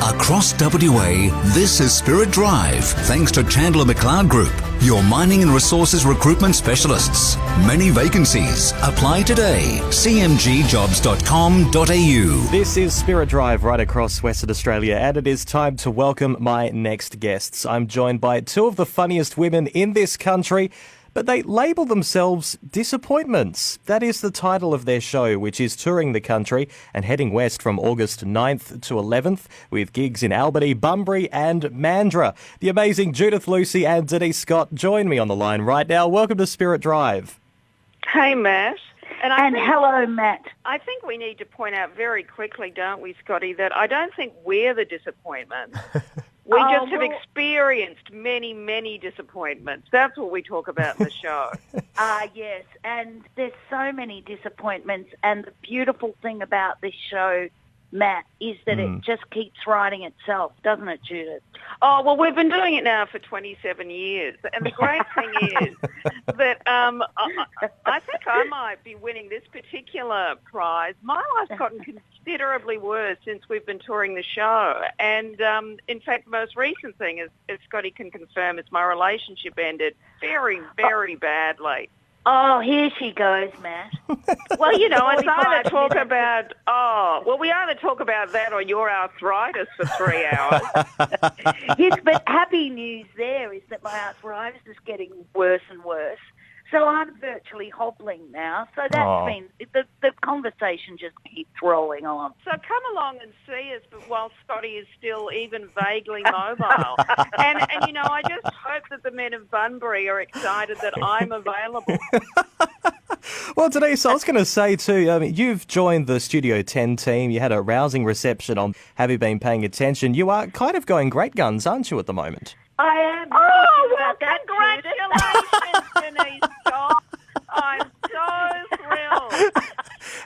Across WA, this is Spirit Drive, thanks to Chandler McLeod Group, your mining and resources recruitment specialists. Many vacancies. Apply today. cmgjobs.com.au. This is Spirit Drive right across Western Australia, and it is time to welcome my next guests. I'm joined by two of the funniest women in this country, but they label themselves Disappointments. That is the title of their show, which is touring the country and heading west from August 9th to 11th with gigs in Albany, Bunbury and Mandurah. The amazing Judith Lucy and Denise Scott join me on the line right now. Welcome to Spirit Drive. Hey, Matt. And hello, Matt. I think we need to point out very quickly, don't we, Scotty, that I don't think we're the disappointment. We just have experienced many, many disappointments. That's what we talk about in the show. Yes, and there's so many disappointments, and the beautiful thing about this show, Matt, is that it just keeps writing itself, doesn't it, Judith? Oh, well, we've been doing it now for 27 years, and the great thing is that I think I might be winning this particular prize. My life's gotten considerably worse since we've been touring the show, and in fact, the most recent thing, as Scotty can confirm, is my relationship ended very, very badly. Oh, here she goes, Matt. Well, you know, it's either talk about, we either talk about that or your arthritis for 3 hours. Yes, but happy news there is that my arthritis is getting worse and worse. So I'm virtually hobbling now. So that's been, the conversation just keeps rolling on. So come along and see us while Scotty is still even vaguely mobile. and you know, I just hope that the men of Bunbury are excited that I'm available. Well, Denise, I was going to say too, you've joined the Studio 10 team. You had a rousing reception on Have You Been Paying Attention? You are kind of going great guns, aren't you, at the moment? I am. Oh, well, congratulations, Denise Scott. I'm so thrilled.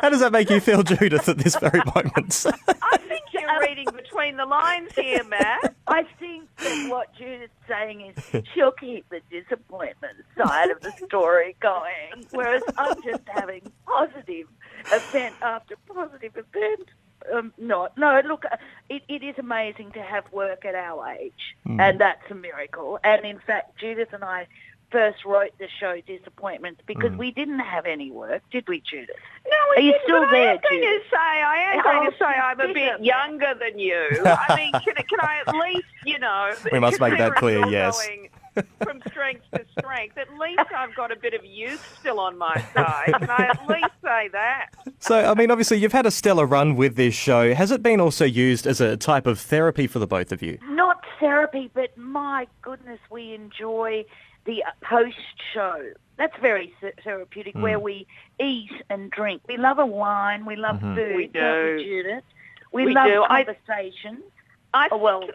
How does that make you feel, Judith, at this very moment? I think you're reading between the lines here, Matt. I think that what Judith's saying is she'll keep the disappointment side of the story going, whereas I'm just having positive event after positive event. No, look, it is amazing to have work at our age, and that's a miracle. And in fact, Judith and I first wrote the show Disappointments because we didn't have any work, did we, Judith? No, we Are you didn't, still but there, I am going to say I'm a bit younger than you. I mean, can I at least, you know... We must make that clear, yes. Going from strength to strength. At least I've got a bit of youth still on my side. Can I at least say that? So, I mean, obviously, you've had a stellar run with this show. Has it been also used as a type of therapy for the both of you? Not therapy, but my goodness, we enjoy the post-show. That's very therapeutic, where we eat and drink. We love a wine. We love food. We do. Don't we, Judith? We love conversations. I don't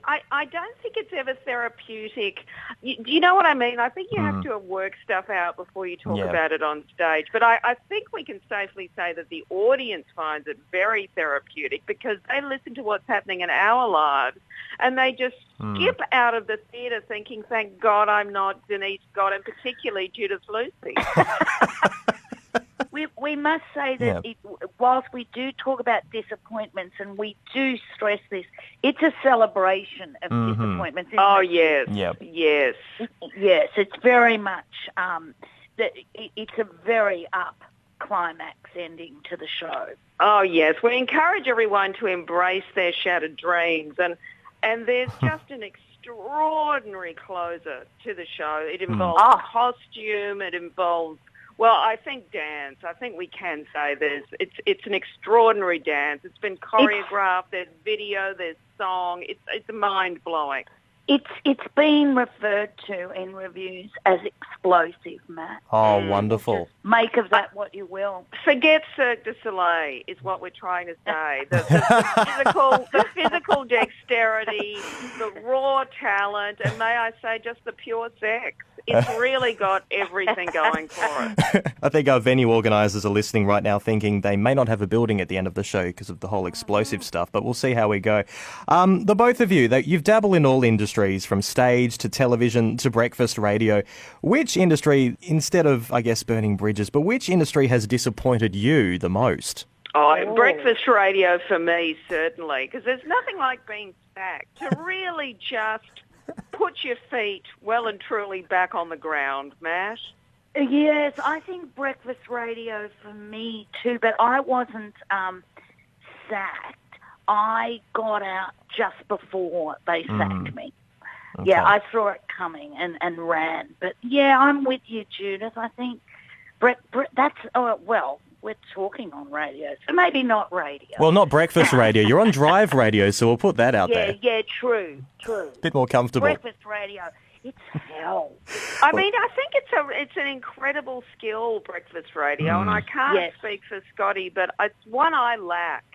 think it's ever therapeutic. Do you know what I mean? I think you have to work stuff out before you talk about it on stage. But I think we can safely say that the audience finds it very therapeutic because they listen to what's happening in our lives and they just skip out of the theatre thinking, thank God I'm not Denise Scott and particularly Judith Lucy. We must say that whilst we do talk about disappointments and we do stress this, it's a celebration of disappointments. Oh, yes. Yep. Yes. Yes, it's very much, it's a very up climax ending to the show. Oh, yes. We encourage everyone to embrace their shattered dreams and there's just an extraordinary closer to the show. It involves costume, it involves... Well, I think dance. I think we can say it's an extraordinary dance. It's been choreographed. There's video. There's song. It's mind blowing. It's been referred to in reviews as explosive, Matt. Oh, wonderful. Just make of that what you will. Forget Cirque du Soleil is what we're trying to say. The physical dexterity, the raw talent, and may I say just the pure sex. It's really got everything going for it. I think our venue organisers are listening right now thinking they may not have a building at the end of the show because of the whole explosive stuff, but we'll see how we go. The both of you, you've dabbled in all industries, from stage to television to breakfast radio. Which industry, instead of, I guess, burning bridges, but which industry has disappointed you the most? Oh, breakfast radio for me, certainly, because there's nothing like being sacked. To really just put your feet well and truly back on the ground, Matt. Yes, I think breakfast radio for me too, but I wasn't sacked. I got out just before they sacked me. Okay. Yeah, I saw it coming and ran. But yeah, I'm with you, Judith. I think that's, we're talking on radio, so maybe not radio. Well, not breakfast radio. You're on drive radio, so we'll put that out there. Yeah, true. Bit more comfortable. Breakfast radio, it's hell. I mean, I think it's an incredible skill, breakfast radio, and I can't speak for Scotty, but it's one I lack.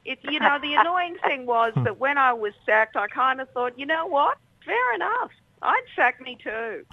The annoying thing was that when I was sacked, I kind of thought, you know what? Fair enough. I'd sack me too.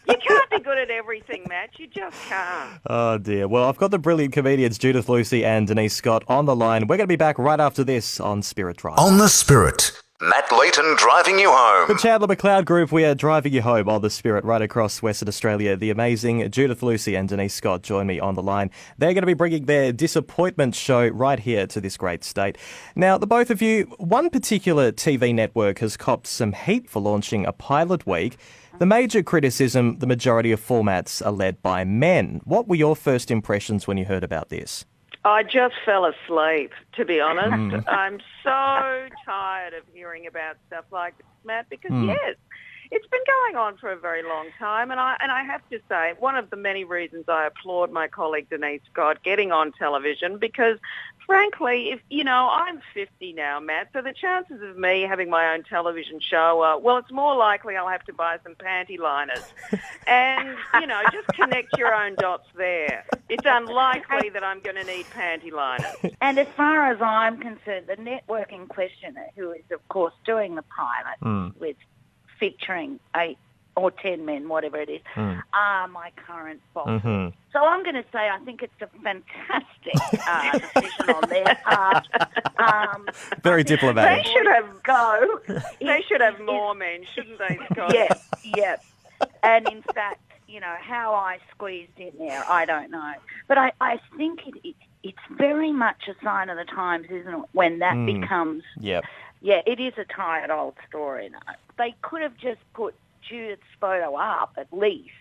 You can't be good at everything, Matt. You just can't. Oh, dear. Well, I've got the brilliant comedians Judith Lucy and Denise Scott on the line. We're going to be back right after this on Spirit Drive. On the Spirit. Matt Leighton driving you home. The Chandler McLeod Group, we are driving you home on the Spirit right across Western Australia. The amazing Judith Lucy and Denise Scott join me on the line. They're going to be bringing their disappointment show right here to this great state. Now, the both of you, one particular TV network has copped some heat for launching a pilot week. The major criticism, the majority of formats are led by men. What were your first impressions when you heard about this? I just fell asleep, to be honest. I'm so tired of hearing about stuff like this, Matt, because, yes, it's been going on for a very long time, and I have to say, one of the many reasons I applaud my colleague Denise Scott getting on television, because, frankly, I'm 50 now, Matt, so the chances of me having my own television show are, it's more likely I'll have to buy some panty liners. And, just connect your own dots there. It's unlikely that I'm going to need panty liners. And as far as I'm concerned, the network in question, who is, of course, doing the pilot with featuring 8 or 10 men, whatever it is, are my current boss. So I'm going to say I think it's a fantastic decision on their part. Very diplomatic. They should have go. They should have more men, shouldn't they, Scott? Yes. And in fact, how I squeezed in there, I don't know. But I think it's very much a sign of the times, isn't it, when that becomes... Yep. Yeah, it is a tired old story now. They could have just put Judith's photo up, at least,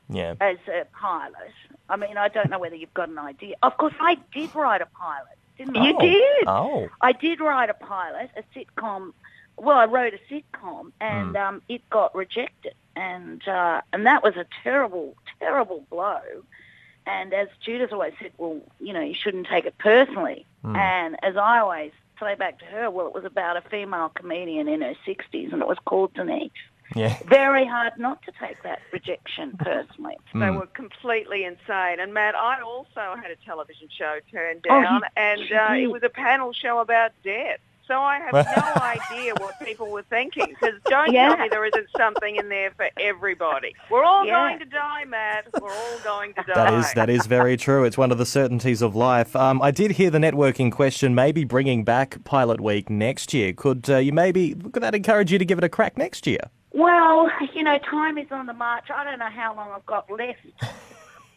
as a pilot. I mean, I don't know whether you've got an idea. Of course, I did write a pilot, didn't I? You did? Oh. I did write a pilot, a sitcom. Well, I wrote a sitcom, and it got rejected. And that was a terrible, terrible blow. And as Judith always said, you shouldn't take it personally. And as I always say back to her, it was about a female comedian in her 60s, and it was called Denise. Yeah. Very hard not to take that rejection personally. They were completely insane. And, Matt, I also had a television show turned down, and it was a panel show about death. So I have no idea what people were thinking, because don't tell me there isn't something in there for everybody. We're all going to die, Matt. We're all going to die. That is very true. It's one of the certainties of life. I did hear the network in question maybe bringing back Pilot Week next year. Could that encourage you to give it a crack next year? Well, time is on the march. I don't know how long I've got left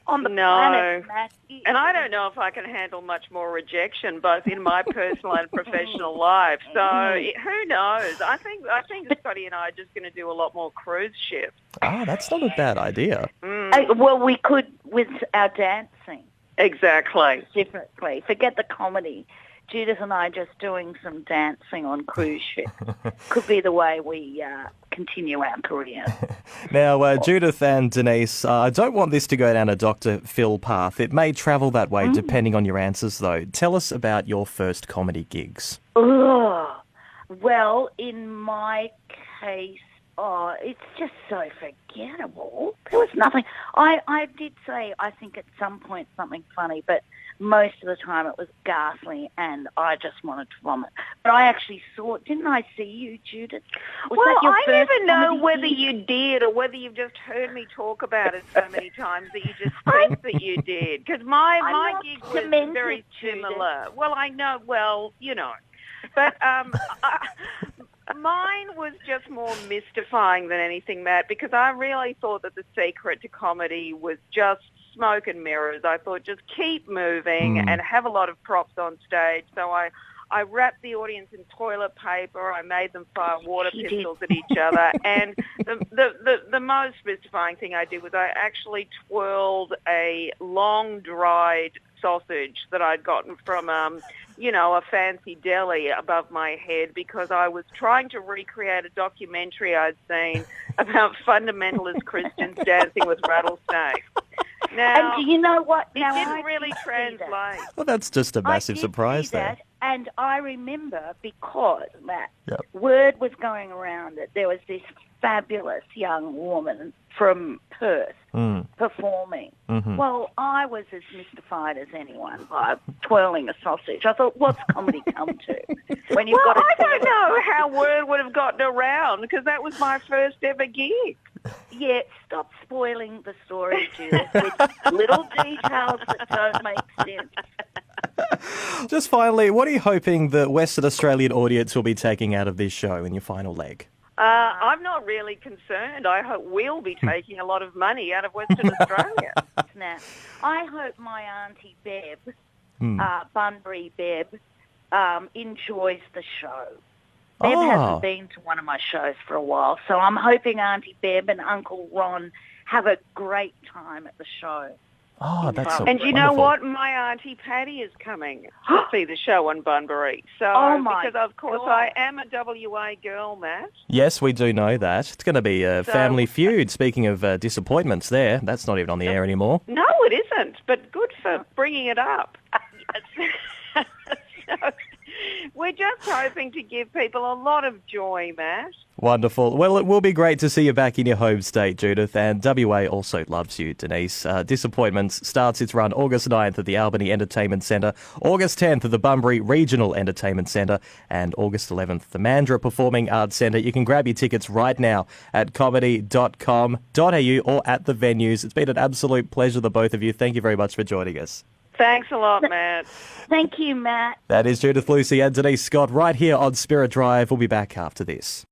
on the planet, Matt. And I don't know if I can handle much more rejection, both in my personal and professional life. So who knows? I think Scotty and I are just going to do a lot more cruise ships. That's not a bad idea. Well, we could with our dancing. Exactly. Differently. Forget the comedy. Judith and I just doing some dancing on cruise ships could be the way we continue our career. Now, Judith and Denise, I don't want this to go down a Dr. Phil path. It may travel that way depending on your answers, though. Tell us about your first comedy gigs. Well, in my case, it's just so forgettable. There was nothing. I did say I think at some point something funny, but most of the time it was ghastly and I just wanted to vomit. But I actually didn't I see you, Judith? I never know whether you did or whether you've just heard me talk about it so many times that you just think that you did. Because my gig was very similar. Judith. Well, I know. Well, But mine was just more mystifying than anything, Matt, because I really thought that the secret to comedy was just smoke and mirrors. I thought just keep moving and have a lot of props on stage. So I wrapped the audience in toilet paper. I made them fire water pistols at each other. And the most mystifying thing I did was I actually twirled a long-dried sausage that I'd gotten from, a fancy deli above my head because I was trying to recreate a documentary I'd seen about fundamentalist Christians dancing with rattlesnakes. Now, and do you know what? It didn't really translate. Well, that's just a massive surprise there. And I remember because, Matt, Yep. word was going around that there was this fabulous young woman from Perth performing. Mm-hmm. Well, I was as mystified as anyone by twirling a sausage. I thought, what's comedy come to? When you've got I don't know how word would have gotten around because that was my first ever gig. Yeah, stop spoiling the story, Judith, with little details that don't make sense. Just finally, what are you hoping the Western Australian audience will be taking out of this show in your final leg? I'm not really concerned. I hope we'll be taking a lot of money out of Western Australia. Now, I hope my Auntie Beb, Bunbury Beb, enjoys the show. Beb hasn't been to one of my shows for a while, so I'm hoping Auntie Beb and Uncle Ron have a great time at the show. Oh, that's so And you know wonderful. what? My Auntie Patty is coming to see the show on Bunbury. So, because of course I am a WA girl, Matt. Yes, we do know that. It's going to be a family feud. Speaking of disappointments there, that's not even on the air anymore. No, it isn't, but good for bringing it up. So, we're just hoping to give people a lot of joy, Matt. Wonderful. Well, it will be great to see you back in your home state, Judith, and WA also loves you, Denise. Disappointments starts its run August 9th at the Albany Entertainment Centre, August 10th at the Bunbury Regional Entertainment Centre, and August 11th the Mandurah Performing Arts Centre. You can grab your tickets right now at comedy.com.au or at the venues. It's been an absolute pleasure, the both of you. Thank you very much for joining us. Thanks a lot, Matt. Thank you, Matt. That is Judith Lucy and Denise Scott right here on Spirit Drive. We'll be back after this.